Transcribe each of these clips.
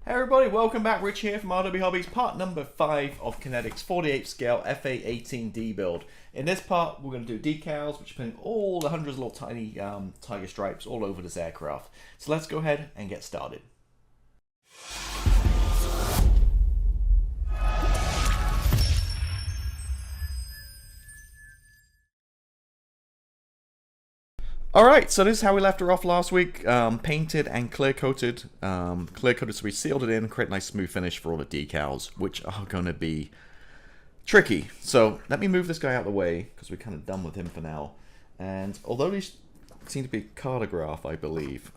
Hey everybody, welcome back. Rich here from RW Hobbies, part number 5 of Kinetic's 48 scale FA-18D build. In this part, we're going to do decals, which are putting all the hundreds of little tiny tiger stripes all over this aircraft. So let's go ahead and get started. Alright, so this is how we left her off last week. Painted and clear-coated. Clear-coated, so we sealed it in, create a nice smooth finish for all the decals, which are going to be tricky. So let me move this guy out of the way, because we're kind of done with him for now. And although these seem to be cartograph, I believe,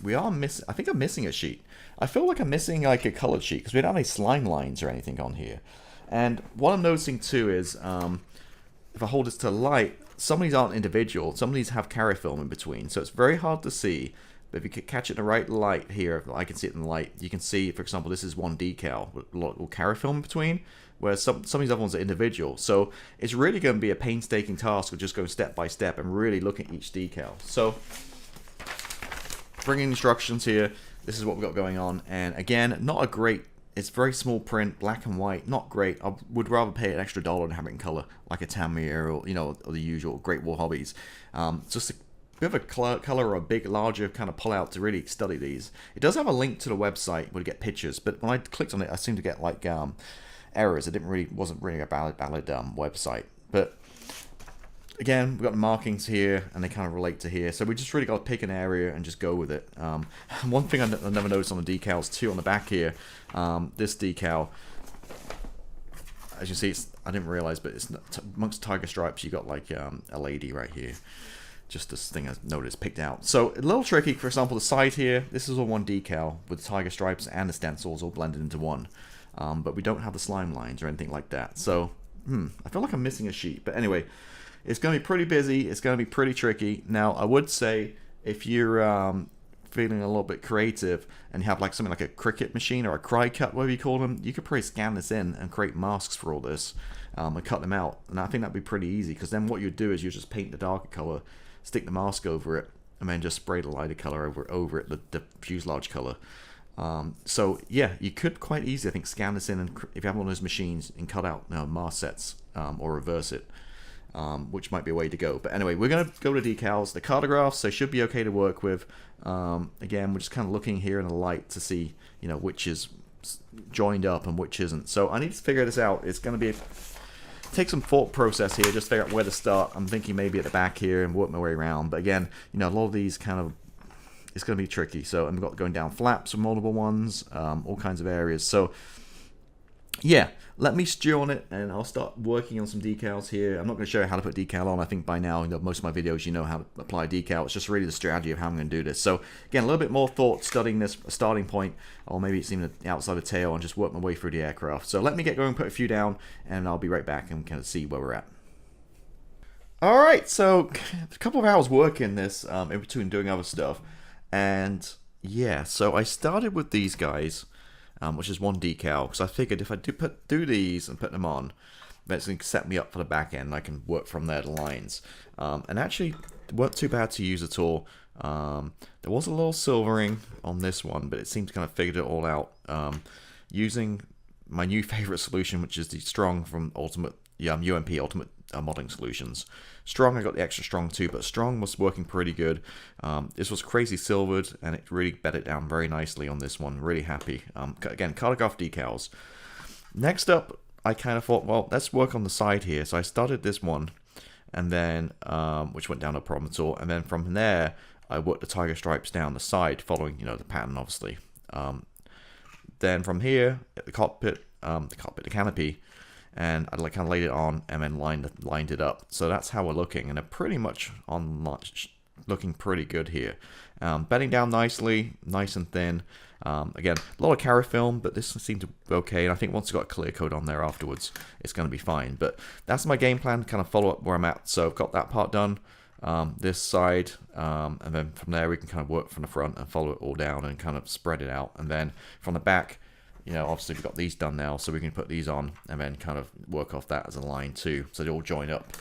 we are missing, I think I'm missing a sheet. I feel like I'm missing like a colored sheet, because we don't have any slime lines or anything on here. And what I'm noticing too is, if I hold this to light, some of these aren't individual, some of these have carrier film in between, so it's very hard to see. But if you could catch it in the right light here, I can see it in the light, you can see, for example, this is one decal with a little carrier film in between, whereas some of these other ones are individual. So it's really going to be a painstaking task of just going step by step and really looking at each decal. So, bringing instructions here, this is what we've got going on, and again, not a great, it's very small print, black and white, not great. I would rather pay an extra $1 and have it in color, like a Tamiya or, you know, or the usual Great War Hobbies. Just a bit of a color or a big, larger kind of pull out to really study these. It does have a link to the website where you get pictures, but when I clicked on it, I seemed to get like errors. It wasn't really a valid website. But again, we've got the markings here, and they kind of relate to here. So we just really got to pick an area and just go with it. One thing I never noticed on the decals too, on the back here, this decal, as you see, I didn't realize, but it's amongst tiger stripes, you got like a lady right here. Just this thing I noticed picked out. So a little tricky. For example, the side here, this is all one decal with the tiger stripes and the stencils all blended into one. But we don't have the slime lines or anything like that. So, I feel like I'm missing a sheet. But anyway, it's going to be pretty busy. It's going to be pretty tricky. Now, I would say if you're feeling a little bit creative and you have like something like a Cricut machine or a cry cut, whatever you call them, you could probably scan this in and create masks for all this and cut them out. And I think that'd be pretty easy, because then what you'd do is you just paint the darker color, stick the mask over it, and then just spray the lighter color over it, the fuselage color. So yeah, you could quite easily, I think, scan this in, and if you have one of those machines, and cut out mask sets or reverse it. Which might be a way to go. But anyway, we're going to go to decals. The cartographs, they should be okay to work with. Again, we're just kind of looking here in the light to see, you know, which is joined up and which isn't. So I need to figure this out. It's going to be take some thought process here, just figure out where to start. I'm thinking maybe at the back here and work my way around. But again, you know, a lot of these kind of, it's going to be tricky. So I've got going down flaps with multiple ones, all kinds of areas. So yeah, let me stew on it, and I'll start working on some decals here. I'm not going to show you how to put decal on. I think by now, you know, most of my videos, you know how to apply decal. It's just really the strategy of how I'm going to do this. So again, a little bit more thought studying this starting point, or maybe it's even the outside of the tail, and just work my way through the aircraft. So let me get going, put a few down, and I'll be right back and kind of see where we're at. Alright, so a couple of hours working this in between doing other stuff. And yeah, so I started with these guys. Which is one decal, because I figured if I do these and put them on, that's going to set me up for the back end. I can work from there, the lines. And actually, it weren't too bad to use at all. There was a little silvering on this one, but it seemed to kind of figured it all out. Using my new favorite solution, which is the Strong from UMP Ultimate Modding Solutions. Strong, I got the extra strong too, but strong was working pretty good. This was crazy silvered, and it really bed it down very nicely on this one. Really happy. Again, cartograph decals. Next up, I kind of thought, well, let's work on the side here. So I started this one, and then which went down no problem at all. And then from there, I worked the tiger stripes down the side, following, you know, the pattern obviously. Then from here, the canopy. And I kind of laid it on and then lined it up. So that's how we're looking, and they're pretty much looking pretty good here. Bedding down nicely, nice and thin. Again, a lot of carrier film, but this seemed to be okay. And I think once I've got a clear coat on there afterwards, it's going to be fine. But that's my game plan, kind of follow up where I'm at. So I've got that part done, this side, and then from there we can kind of work from the front and follow it all down and kind of spread it out. And then from the back, you know, obviously we've got these done now, so we can put these on and then kind of work off that as a line too, so they all join up.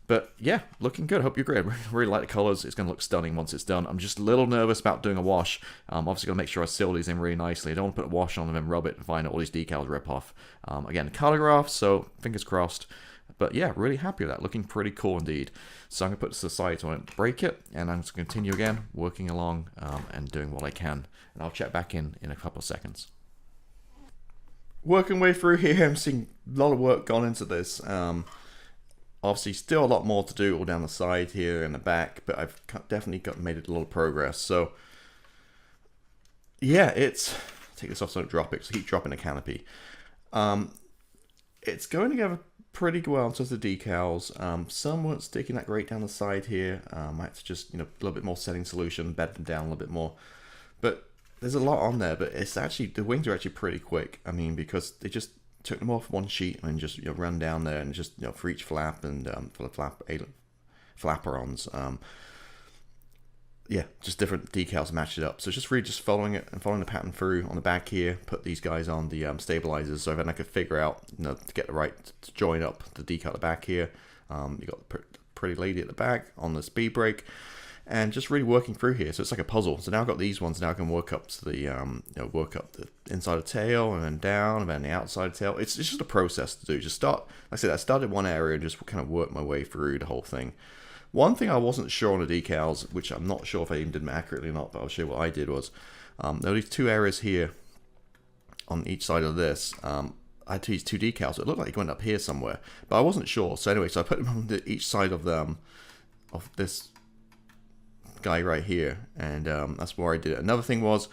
But yeah, looking good. Hope you agree. I really like the colors. It's going to look stunning once it's done. I'm just a little nervous about doing a wash. Obviously, got to make sure I seal these in really nicely. I don't want to put a wash on and then rub it and find out all these decals rip off. Again, color graph, so fingers crossed. But yeah, really happy with that. Looking pretty cool indeed. So I'm going to put this aside so I don't break it. And I'm just going to continue again, working along and doing what I can. And I'll check back in a couple of seconds. Working way through here, I'm seeing a lot of work gone into this. Obviously, still a lot more to do all down the side here and the back, but I've definitely made a lot of progress. So, yeah, take this off so I don't drop it, so keep dropping the canopy. It's going together pretty well in terms of the decals. Some weren't sticking that great down the side here. I had to just, a little bit more setting solution, bed them down a little bit more. But there's a lot on there, but it's actually, the wings are actually pretty quick. I mean, because they just took them off one sheet and just run down there and just for each flap and for the flapperons, yeah, just different decals match it up. So it's just really just following it and following the pattern through on the back here. Put these guys on the stabilizers, so then I could figure out to get the right to join up the decal at the back here. You got the pretty lady at the back on the speed brake. And just really working through here, so it's like a puzzle. So now I've got these ones. Now I can work up to the, work up the inside of the tail, and then down, and then the outside of the tail. It's just a process to do. Just start, like I said, I started one area and just kind of work my way through the whole thing. One thing I wasn't sure on the decals, which I'm not sure if I even did them accurately or not, but I'll show you what I did was, there were these two areas here on each side of this. I had these two decals. It looked like it went up here somewhere, but I wasn't sure. So anyway, so I put them on each side of them, of this guy right here, and that's where I did it. Another thing was,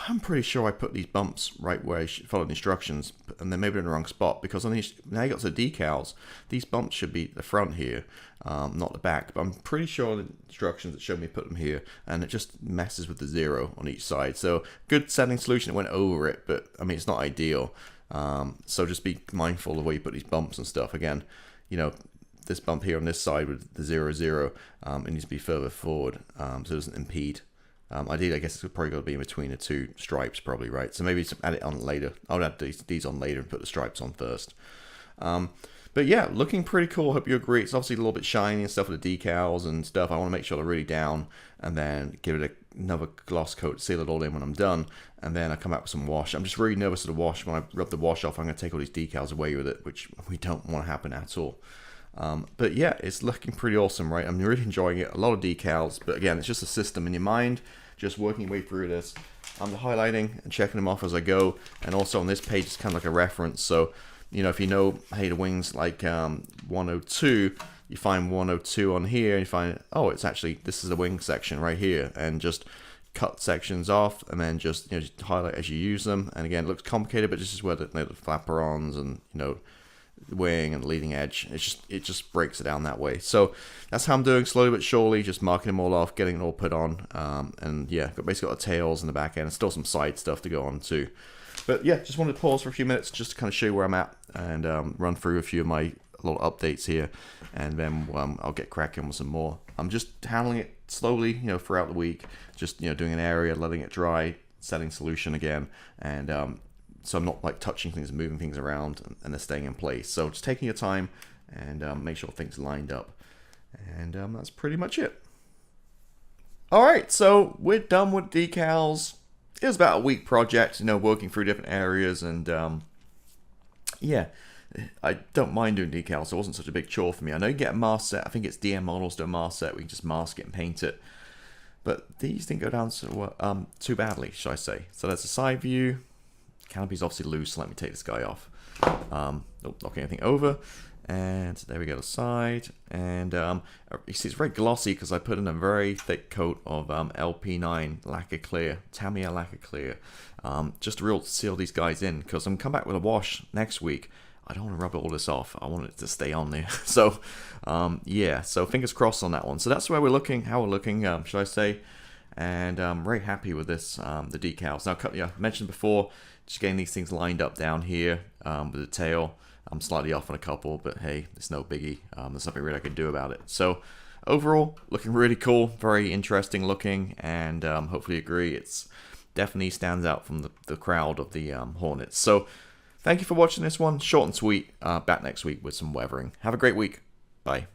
I'm pretty sure I put these bumps right where I followed the instructions, and then maybe in the wrong spot, because on these, now you got the decals, these bumps should be the front here, not the back, but I'm pretty sure the instructions that showed me put them here, and it just messes with the zero on each side. So good setting solution, it went over it, but I mean, it's not ideal. So just be mindful of where you put these bumps and stuff. Again, this bump here on this side with the 0, 0, it needs to be further forward, so it doesn't impede. Ideally, I guess it's probably got to be in between the two stripes, probably, right? So maybe add it on later. I'll add these on later and put the stripes on first. But yeah, looking pretty cool. Hope you agree. It's obviously a little bit shiny and stuff with the decals and stuff. I want to make sure they're really down, and then give it another gloss coat, seal it all in when I'm done, and then I come out with some wash. I'm just really nervous of the wash. When I rub the wash off, I'm going to take all these decals away with it, which we don't want to happen at all. But yeah, it's looking pretty awesome, right? I'm really enjoying it. A lot of decals, but again, it's just a system in your mind, just working your way through this. I'm highlighting and checking them off as I go, and also on this page, it's kind of like a reference. So, if hey, the wings like 102, you find 102 on here, and you find, oh, it's actually, this is the wing section right here, and just cut sections off, and then just highlight as you use them. And again, it looks complicated, but this is where the flapperons and wing and leading edge, it just breaks it down that way. So that's how I'm doing, slowly but surely, just marking them all off, getting it all put on, and yeah, basically got the tails and the back end, and still some side stuff to go on too. But yeah, just wanted to pause for a few minutes just to kind of show you where I'm at, and run through a few of my little updates here, and then I'll get cracking with some more. I'm just handling it slowly, throughout the week, just doing an area, letting it dry, setting solution again, and so I'm not like touching things and moving things around, and they're staying in place. So just taking your time and make sure things are lined up. And that's pretty much it. Alright, so we're done with decals. It was about a week project, working through different areas, and yeah, I don't mind doing decals, so it wasn't such a big chore for me. I know you get a mask set, I think it's DM models do a mask set, we can just mask it and paint it. But these didn't go down so, too badly, should I say. So that's a side view. Canopy's obviously loose, so let me take this guy off. Don't knock anything over. And there we go, the side. And you see it's very glossy because I put in a very thick coat of LP9 lacquer clear, Tamiya lacquer clear. Just to really seal these guys in, because I'm coming back with a wash next week. I don't want to rub all this off. I want it to stay on there. So, yeah, so fingers crossed on that one. So that's where we're looking, how we're looking, should I say. And I'm very happy with this, the decals. Now, I mentioned before, just getting these things lined up down here with the tail. I'm slightly off on a couple, but hey, it's no biggie. There's nothing really I can do about it. So overall, looking really cool, very interesting looking, and hopefully you agree. It's definitely stands out from the crowd of the Hornets. So thank you for watching this one. Short and sweet. Back next week with some weathering. Have a great week. Bye.